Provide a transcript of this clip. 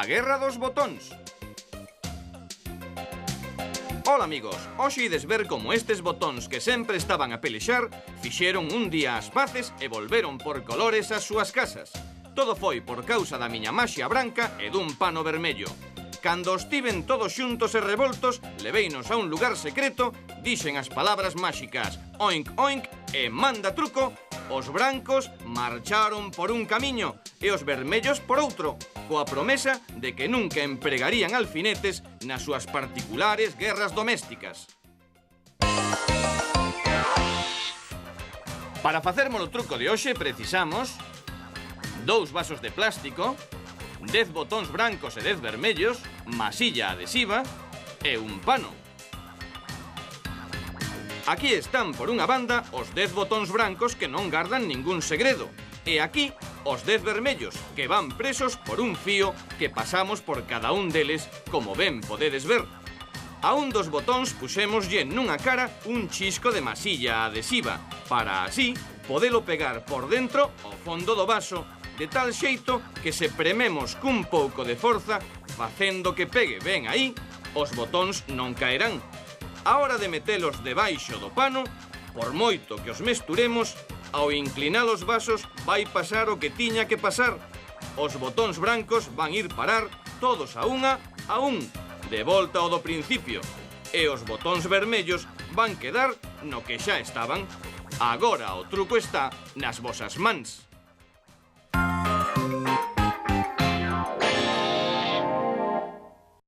guerra dos botóns. Ola amigos, hoxe ides ver como estes botóns que sempre estaban a pelexar fixeron un día as paces e volveron por colores ás súas casas. Todo foi por causa da miña maxia branca e dun pano vermello. Cando os tiven todos xuntos e revoltos, leveínos a un lugar secreto, dixen as palabras máxicas oink oink e manda truco. Os brancos marcharon por un camiño e os vermellos por outro, coa promesa de que nunca empregarían alfinetes nas súas particulares guerras domésticas. Para facermos o truco de hoxe precisamos 2 vasos de plástico, 10 botóns brancos e 10 vermellos, masilla adhesiva e un pano. Aquí están, por unha banda, os 10 botóns brancos que non gardan ningún segredo. E aquí, os 10 vermellos, que van presos por un fío que pasamos por cada un deles, como ben podedes ver. A un dos botóns puxémoslle nunha cara un chisco de masilla adhesiva, para así podelo pegar por dentro ao fondo do vaso, de tal xeito que se prememos cun pouco de forza, facendo que pegue ben aí, os botóns non caerán. A hora de metelos debaixo do pano, por moito que os mesturemos, ao inclinar os vasos vai pasar o que tiña que pasar. Os botóns brancos van ir parar todos a un, de volta ao do principio, e os botóns vermellos van quedar no que xa estaban. Agora o truco está nas vosas mans.